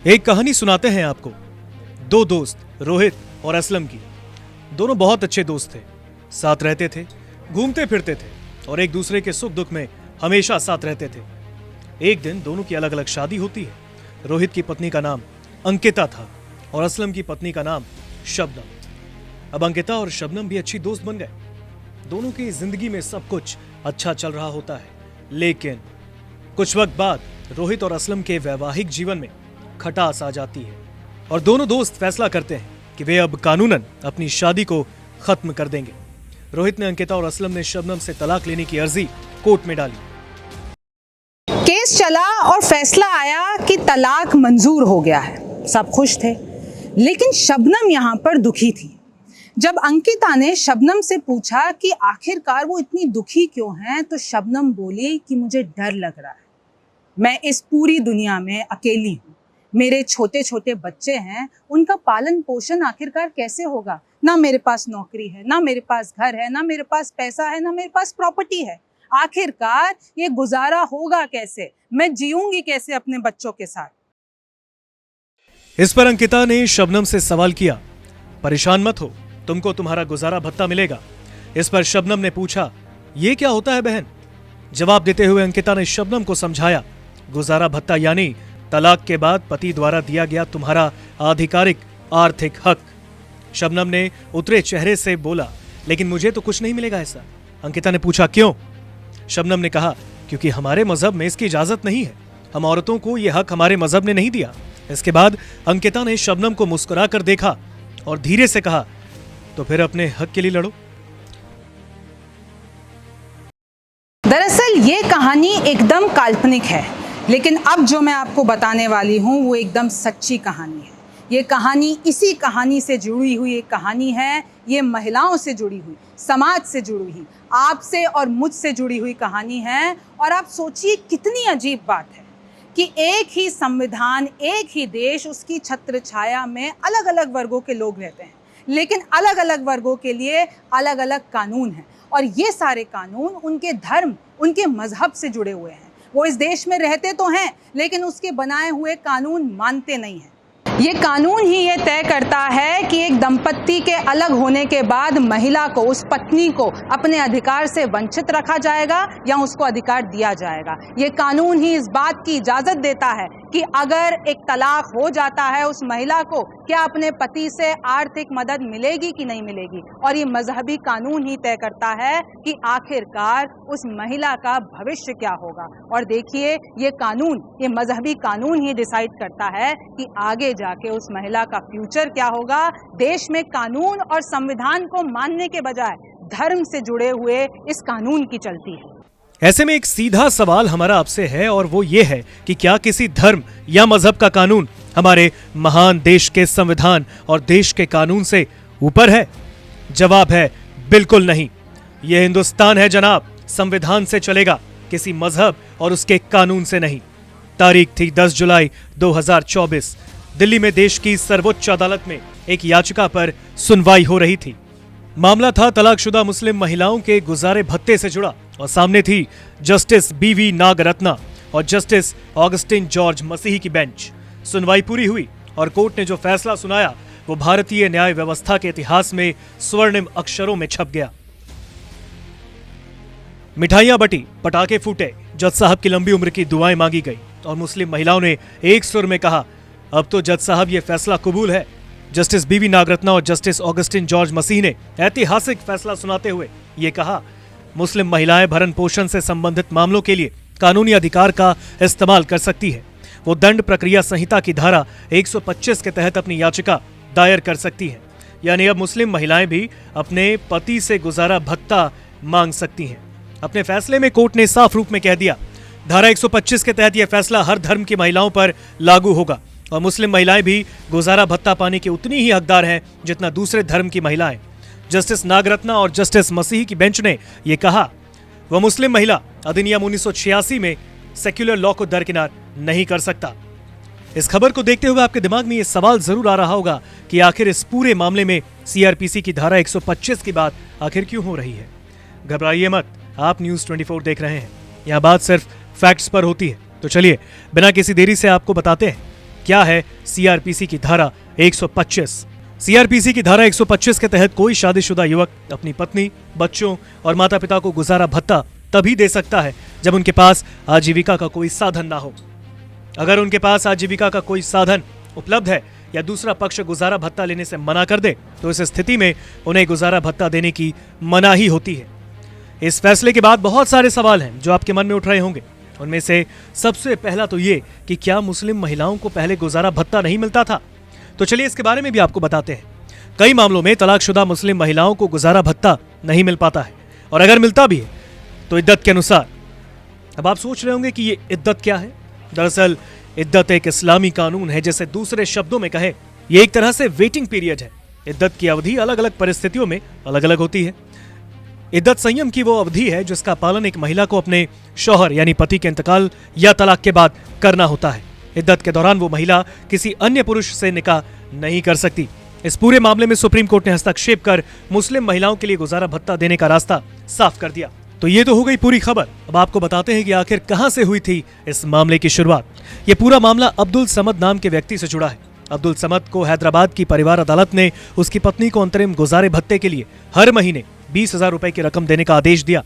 एक कहानी सुनाते हैं आपको। दो दोस्त रोहित और असलम की। दोनों बहुत अच्छे दोस्त थे, साथ रहते थे, घूमते फिरते थे और एक दूसरे के सुख दुख में हमेशा साथ रहते थे। एक दिन दोनों की अलग अलग शादी होती है। रोहित की पत्नी का नाम अंकिता था और असलम की पत्नी का नाम शबनम। अब अंकिता और शबनम भी अच्छी दोस्त बन गए। दोनों की जिंदगी में सब कुछ अच्छा चल रहा होता है, लेकिन कुछ वक्त बाद रोहित और असलम के वैवाहिक जीवन में खटास आ जाती है और दोनों दोस्त फैसला करते हैं कि वे अब कानूनन अपनी शादी को खत्म कर देंगे। रोहित ने अंकिता और असलम ने शबनम से तलाक लेने की अर्जी कोर्ट में डाली। केस चला और फैसला आया कि तलाक मंजूर हो गया है। सब खुश थे, लेकिन शबनम यहाँ पर दुखी थी। जब अंकिता ने शबनम से पूछा कि आखिरकार वो इतनी दुखी क्यों हैं, तो शबनम बोली कि मुझे डर लग रहा है। मैं इस पूरी दुनिया में अकेली हूँ। मेरे छोटे छोटे बच्चे हैं, उनका पालन पोषण आखिरकार कैसे होगा? ना मेरे पास नौकरी है, ना मेरे पास घर है, ना मेरे पास पैसा है, ना मेरे पास प्रॉपर्टी है। आखिरकार ये गुजारा होगा कैसे? मैं जीऊंगी कैसे अपने बच्चों के साथ? इस पर अंकिता ने शबनम से सवाल किया, परेशान मत हो, तुमको तुम्हारा गुजारा भत्ता मिलेगा। इस पर शबनम ने पूछा, ये क्या होता है बहन? जवाब देते हुए अंकिता ने शबनम को समझाया, गुजारा भत्ता यानी तलाक के बाद पति द्वारा दिया गया तुम्हारा आधिकारिक आर्थिक हक। शबनम ने उतरे चेहरे से बोला, लेकिन मुझे तो कुछ नहीं मिलेगा ऐसा। अंकिता ने पूछा, क्यों? शबनम ने कहा, क्योंकि हमारे मजहब में इसकी इजाजत नहीं है। हम औरतों को यह हक हमारे मजहब ने नहीं दिया। इसके बाद अंकिता ने शबनम को मुस्कुरा कर देखा और धीरे से कहा, तो फिर अपने हक के लिए लड़ो। दरअसल ये कहानी एकदम काल्पनिक है, लेकिन अब जो मैं आपको बताने वाली हूँ वो एकदम सच्ची कहानी है। ये कहानी इसी कहानी से जुड़ी हुई एक कहानी है। ये महिलाओं से जुड़ी हुई, समाज से जुड़ी हुई, आपसे और मुझसे जुड़ी हुई कहानी है। और आप सोचिए कितनी अजीब बात है कि एक ही संविधान, एक ही देश, उसकी छत्र छाया में अलग अलग वर्गों के लोग रहते हैं, लेकिन अलग अलग वर्गों के लिए अलग अलग कानून हैं। और ये सारे कानून उनके धर्म, उनके मजहब से जुड़े हुए हैं। वो इस देश में रहते तो हैं, लेकिन उसके बनाए हुए कानून मानते नहीं हैं। ये कानून ही ये तय करता है कि एक दंपत्ति के अलग होने के बाद महिला को, उस पत्नी को अपने अधिकार से वंचित रखा जाएगा या उसको अधिकार दिया जाएगा। ये कानून ही इस बात की इजाजत देता है कि अगर एक तलाक हो जाता है, उस महिला को क्या अपने पति से आर्थिक मदद मिलेगी कि नहीं मिलेगी। और ये मजहबी कानून ही तय करता है कि आखिरकार उस महिला का भविष्य क्या होगा। और देखिए, ये कानून, ये मजहबी कानून ही डिसाइड करता है कि आगे जाके उस महिला का फ्यूचर क्या होगा। देश में कानून और संविधान को मानने के बजाय धर्म से जुड़े हुए इस कानून की चलती है। ऐसे में एक सीधा सवाल हमारा आपसे है, और वो ये है कि क्या किसी धर्म या मजहब का कानून हमारे महान देश के संविधान और देश के कानून से ऊपर है? जवाब है बिल्कुल नहीं। यह हिंदुस्तान है जनाब, संविधान से चलेगा, किसी मजहब और उसके कानून से नहीं। तारीख थी 10 जुलाई 2024। दिल्ली में देश की सर्वोच्च अदालत में एक याचिका पर सुनवाई हो रही थी। मामला था तलाकशुदा मुस्लिम महिलाओं के गुजारे भत्ते से जुड़ा और सामने थी जस्टिस बीवी नागरत्ना और जस्टिस ऑगस्टिन जॉर्ज मसीही की बेंच। सुनवाई पूरी हुई और कोर्ट ने जो फैसला सुनाया वो भारतीय न्याय व्यवस्था के इतिहास में स्वर्णिम अक्षरों में छप गया। मिठाइयां बटी, पटाखे फूटे, जज साहब की लंबी उम्र की दुआएं मांगी गई और मुस्लिम महिलाओं ने एक सुर में कहा, अब तो जज साहब ये फैसला कबूल है। जस्टिस बीवी नागरत्ना और जस्टिस ऑगस्टिन जॉर्ज मसीह ने ऐतिहासिक फैसला सुनाते हुए ये कहा, मुस्लिम महिलाएं भरण पोषण से संबंधित मामलों के लिए कानूनी अधिकार का इस्तेमाल कर सकती है। वो दंड प्रक्रिया संहिता की धारा 125 के तहत अपनी याचिका दायर कर सकती है। यानी अब मुस्लिम महिलाएं भी अपने पति से गुजारा भत्ता मांग सकती हैं। अपने फैसले में कोर्ट ने साफ रूप में कह दिया, धारा 125 के तहत यह फैसला हर धर्म की महिलाओं पर लागू होगा और मुस्लिम महिलाएं भी गुजारा भत्ता पाने की उतनी ही हकदार हैं जितना दूसरे धर्म की महिलाएं। जस्टिस नागरत्ना और जस्टिस मसीही की बेंच ने यह कहा, वह मुस्लिम महिला अधिनियम 1986 में सेक्युलर लॉ को दरकिनार नहीं कर सकता। इस खबर को देखते हुए आपके दिमाग में यह सवाल जरूर आ रहा होगा कि आखिर इस पूरे मामले में सीआरपीसी की धारा 125 की बात आखिर क्यों हो रही है। घबराइए मत, आप न्यूज़ 24 देख रहे हैं, यहाँ बात सिर्फ फैक्ट्स पर होती है। तो चलिए बिना किसी देरी से आपको बताते हैं क्या है सीआरपीसी की धारा 125। सीआरपीसी की धारा 125 के तहत कोई शादीशुदा युवक अपनी पत्नी, बच्चों और माता पिता को गुजारा भत्ता तभी दे सकता है जब उनके पास आजीविका का कोई साधन ना हो। अगर उनके पास आजीविका का कोई साधन उपलब्ध है या दूसरा पक्ष गुजारा भत्ता लेने से मना कर दे तो इस स्थिति में उन्हें गुजारा भत्ता देने की मनाही होती है। इस फैसले के बाद बहुत सारे सवाल हैं जो आपके मन में उठ रहे होंगे। उनमें से सबसे पहला तो ये कि क्या मुस्लिम महिलाओं को पहले गुजारा भत्ता नहीं मिलता था? तो चलिए इसके बारे में भी आपको बताते हैं। कई मामलों में तलाकशुदा मुस्लिम महिलाओं को गुजारा भत्ता नहीं मिल पाता है, और अगर मिलता भी है तो इद्दत के अनुसार। अब आप सोच रहे होंगे कि ये इद्दत क्या है। दरअसल इद्दत एक इस्लामी कानून है, जैसे दूसरे शब्दों में कहे ये एक तरह से वेटिंग पीरियड है। इद्दत की अवधि अलग अलग परिस्थितियों में अलग अलग होती है। इद्दत संयम की वो अवधि है जिसका पालन एक महिला को अपने शौहर यानी पति के इंतकाल या तलाक के बाद करना होता है। इद्दत के दौरान वो महिला किसी अन्य पुरुष से निकाह नहीं कर सकती। इस पूरे मामले में सुप्रीम कोर्ट ने हस्तक्षेप कर मुस्लिम महिलाओं के लिए गुजारा भत्ता देने का रास्ता साफ कर दिया। तो ये तो हो गई पूरी खबर। अब आपको बताते हैं कि आखिर कहां से हुई थी इस मामले की शुरुआत। ये पूरा मामला अब्दुल समद नाम के व्यक्ति से जुड़ा है। अब्दुल समद को हैदराबाद की परिवार अदालत ने उसकी पत्नी को अंतरिम गुजारे भत्ते के लिए हर महीने 20,000 रुपए की रकम देने का आदेश दिया।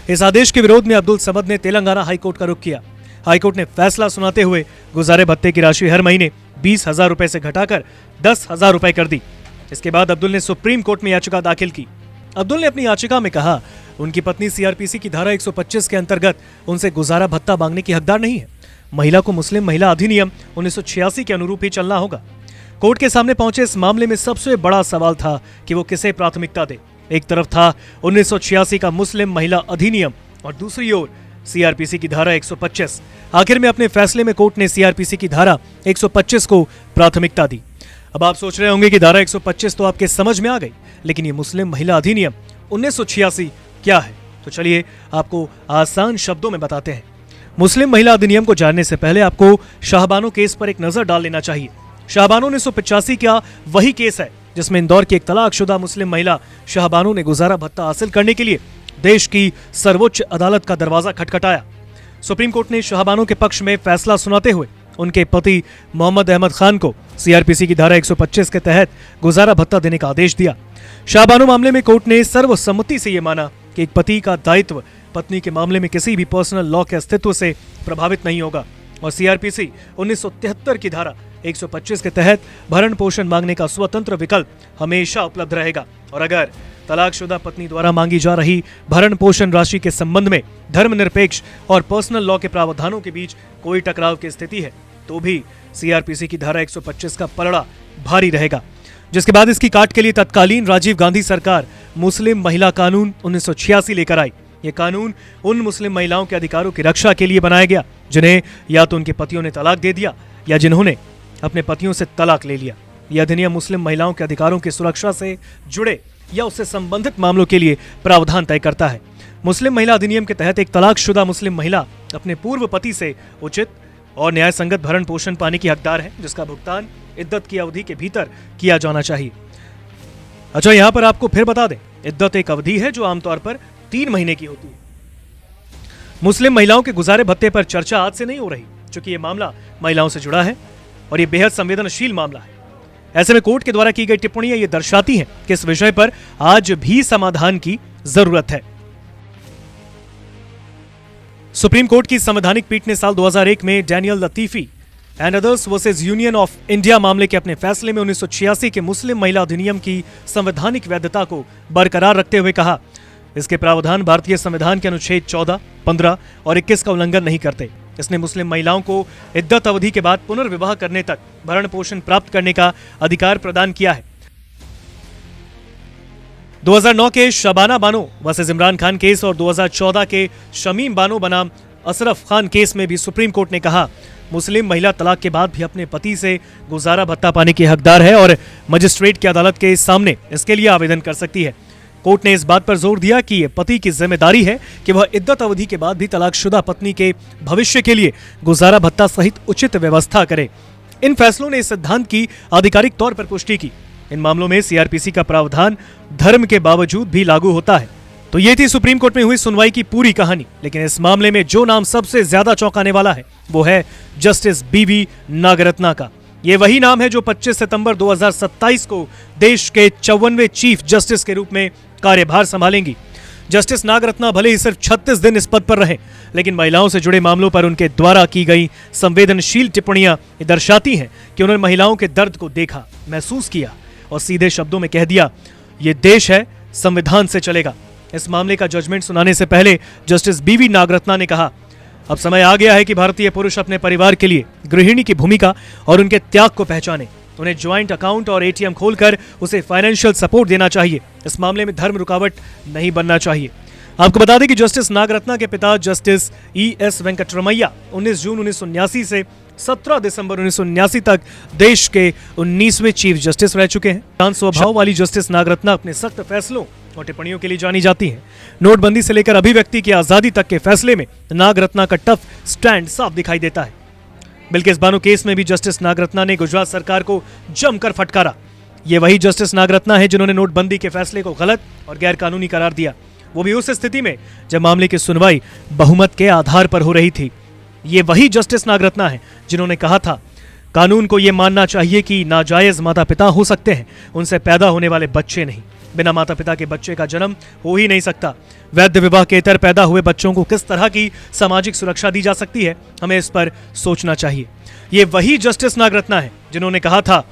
इस आदेश के विरोध में अब्दुल समद ने तेलंगाना हाईकोर्ट का रुख किया। हाईकोर्ट ने फैसला सुनाते हुए गुजारे भत्ते की राशि हर महीने 20,000 रुपए से घटाकर 10,000 रुपए कर दी। इसके बाद अब्दुल ने सुप्रीम कोर्ट में याचिका दाखिल की। अब्दुल ने अपनी याचिका में कहा उनकी पत्नी सीआरपीसी की धारा 125 के अंतर्गत उनसे गुजारा भत्ता मांगने की हकदार नहीं है। महिला को मुस्लिम महिला अधिनियम 1986 के अनुरूप ही चलना होगा। कोर्ट के सामने पहुंचे इस मामले में सबसे बड़ा सवाल था कि वो किसे प्राथमिकता दे। एक तरफ था 1986 का मुस्लिम महिला अधिनियम और दूसरी ओर सीआरपीसी की धारा 125। आखिर में अपने फैसले में कोर्ट ने सीआरपीसी की धारा 125 को प्राथमिकता दी। अब आप सोच रहे होंगे कि धारा 125 तो आपके समझ में आ गई, लेकिन ये मुस्लिम महिला अधिनियम 1986 क्या है? तो चलिए आपको आसान शब्दों में बताते हैं। मुस्लिम महिला अधिनियम को जानने से पहले आपको शाहबानो केस पर एक नजर डाल लेना चाहिए। शाहबानो 1985 का वही केस है जिसमें इंदौर की एक तलाकशुदा मुस्लिम महिला शाहबानो ने गुजारा भत्ता हासिल करने के लिए देश की सर्वोच्च अदालत का दरवाजा खटखटाया। सुप्रीम कोर्ट ने शाहबानो के पक्ष में फैसला सुनाते हुए उनके पति मोहम्मद अहमद खान को सीआरपीसी की धारा 125 के तहत गुजारा भत्ता देने का आदेश दिया। शाहबानो मामले में कोर्ट ने सर्वसम्मति से यह माना कि एक पति का दायित्व पत्नी के मामले में किसी भी पर्सनल लॉ के अस्तित्व से प्रभावित नहीं होगा और सीआरपीसी 1973 की धारा 125 के तहत भरण पोषण मांगने का स्वतंत्र विकल्प हमेशा उपलब्ध रहेगा। और अगर तलाकशुदा पत्नी द्वारा मांगी जा रही भरण पोषण राशि के संबंध में धर्मनिरपेक्ष और पर्सनल लॉ के प्रावधानों के बीच कोई टकराव की स्थिति है तो भी सीआरपीसी की धारा 125 का पलड़ा भारी रहेगा। जिसके बाद इसकी काट के लिए तत्कालीन राजीव गांधी सरकार मुस्लिम महिला कानून 1986 लेकर आई। ये कानून उन मुस्लिम महिलाओं के अधिकारों की रक्षा के लिए बनाया गया जिन्हें या तो उनके पतियों ने तलाक दे दिया या जिन्होंने अपने पतियों से तलाक ले लिया। यह अधिनियम मुस्लिम महिलाओं के अधिकारों की सुरक्षा से जुड़े या उससे संबंधित मामलों के लिए प्रावधान तय करता है। मुस्लिम महिला अधिनियम के तहत एक तलाकशुदा मुस्लिम महिला अपने पूर्व पति से उचित और न्याय संगत भरण पोषण पाने की हकदार है, जिसका भुगतान इद्दत की अवधि के भीतर किया जाना चाहिए। अच्छा, यहाँ पर आपको फिर बता दें, इद्दत एक अवधि है जो आमतौर पर 3 महीने की होती है। मुस्लिम महिलाओं के गुजारे भत्ते पर चर्चा आज से नहीं हो रही, क्योंकि ये मामला महिलाओं से जुड़ा है और ये बेहद संवेदनशील मामला है। ऐसे में कोर्ट के द्वारा की गई टिप्पणियां ये दर्शाती हैं कि इस विषय पर आज भी समाधान की जरूरत है। सुप्रीम कोर्ट की संवैधानिक पीठ ने साल 2001 में Daniel Latifi and others versus union of India मामले के अपने फैसले में 1986 के मुस्लिम महिला अधिनियम की संवैधानिक वैधता को बरकरार रखते हुए कहा, इसके प्रावधान भारतीय संविधान के अनुच्छेद 14, 15 और 21 का उल्लंघन नहीं करते। इसने मुस्लिम महिलाओं को इद्दत अवधि के बाद पुनर्विवाह करने तक भरण पोषण प्राप्त करने का अधिकार प्रदान किया है। 2009 के शबाना बानो वर्सेस इमरान खान केस और 2014 के शमीम बानो बनाम अशरफ खान केस में भी सुप्रीम कोर्ट ने कहा, मुस्लिम महिला तलाक के बाद भी अपने पति से गुजारा भत्ता पाने की हकदार है और मजिस्ट्रेट की अदालत के सामने इसके लिए आवेदन कर सकती है। कोर्ट ने इस बात पर जोर दिया कि ये पति की जिम्मेदारी है कि वह इद्दत अवधि के बाद भी तलाकशुदा पत्नी के भविष्य के लिए गुजारा भत्ता सहित उचित व्यवस्था करे। इन फैसलों ने इस सिद्धांत की आधिकारिक तौर पर पुष्टि की। इन मामलों में सीआरपीसी का प्रावधान धर्म के बावजूद भी लागू होता है। तो ये थी सुप्रीम कोर्ट में हुई सुनवाई की पूरी कहानी। लेकिन इस मामले में जो नाम सबसे ज्यादा चौंकाने वाला है वो है जस्टिस बीवी नागरत्ना का। ये वही नाम है जो 25 सितंबर 2027 को देश के 54वें चीफ जस्टिस के रूप में कार्यभार संभालेंगी। जस्टिस नागरत्ना भले ही सिर्फ 36 दिन इस पद पर रहे, लेकिन महिलाओं से जुड़े मामलों पर उनके द्वारा की गई संवेदनशील टिप्पणियां दर्शाती हैं कि उन्होंने महिलाओं के दर्द को देखा, महसूस किया और सीधे शब्दों में कह दिया, ये देश है, संविधान से चलेगा। इस मामले का जजमेंट सुनाने से पहले जस्टिस बीवी नागरत्ना ने कहा, अब समय आ गया है कि भारतीय पुरुष अपने परिवार के लिए गृहिणी की भूमिका और उनके त्याग को पहचाने। उन्हें ज्वाइंट अकाउंट और एटीएम खोलकर उसे फाइनेंशियल सपोर्ट देना चाहिए। इस मामले में धर्म रुकावट नहीं बनना चाहिए। आपको बता दें कि जस्टिस नागरत्ना के पिता जस्टिस ES वेंकटरमैया 19 जून 1979 से 17 दिसंबर 1979 तक देश के 19वें चीफ जस्टिस रह चुके हैं। शांत स्वभाव वाली जस्टिस नागरत्ना अपने सख्त फैसलों और टिप्पणियों के लिए जानी जाती हैं। नोटबंदी से लेकर अभिव्यक्ति की आजादी तक के फैसले में नागरत्ना का टफ स्टैंड साफ दिखाई देता है। बिल्किस बानो केस में भी जस्टिस नागरत्ना ने गुजरात सरकार को जमकर फटकारा। ये वही जस्टिस नागरत्ना है जिन्होंने नोटबंदी के फैसले को गलत और गैर कानूनी करार दिया, वो भी उस स्थिति में जब मामले की सुनवाई बहुमत के आधार पर हो रही थी। ये वही जस्टिस नागरत्ना है जिन्होंने कहा था, कानून को यह मानना चाहिए कि नाजायज माता पिता हो सकते हैं, उनसे पैदा होने वाले बच्चे नहीं। बिना माता पिता के बच्चे का जन्म हो ही नहीं सकता। वैध विवाह के इतर पैदा हुए बच्चों को किस तरह की सामाजिक सुरक्षा दी जा सकती है, हमें इस पर सोचना चाहिए। ये वही जस्टिस नागरत्ना है जिन्होंने कहा था,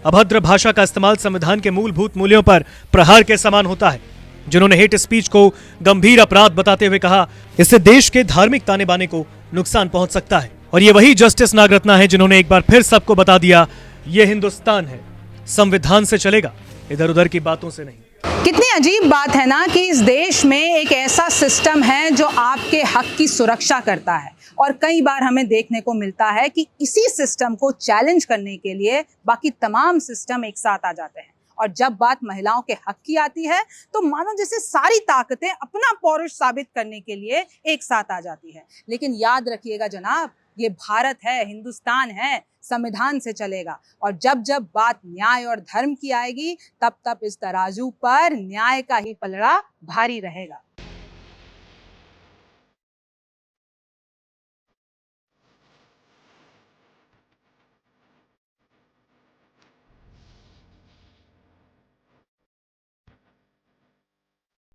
अभद्र भाषा का इस्तेमाल संविधान के मूलभूत मूल्यों पर प्रहार के समान होता है। जिन्होंने हेट स्पीच को गंभीर अपराध बताते हुए कहा, इससे देश के धार्मिक ताने बाने को नुकसान पहुंच सकता है। और ये वही जस्टिस नागरत्ना है जिन्होंने एक बार फिर सबको बता दिया, ये हिंदुस्तान है, संविधान से चलेगा, इधर उधर की बातों से नहीं। कितनी अजीब बात है ना कि इस देश में एक ऐसा सिस्टम है जो आपके हक की सुरक्षा करता है, और कई बार हमें देखने को मिलता है कि इसी सिस्टम को चैलेंज करने के लिए बाकी तमाम सिस्टम एक साथ आ जाते हैं। और जब बात महिलाओं के हक की आती है तो मानो जैसे सारी ताकतें अपना पौरुष साबित करने के लिए एक साथ आ जाती है। लेकिन याद रखिएगा जनाब, ये भारत है, हिंदुस्तान है, संविधान से चलेगा। और जब जब बात न्याय और धर्म की आएगी तब तब इस तराजू पर न्याय का ही पलड़ा भारी रहेगा।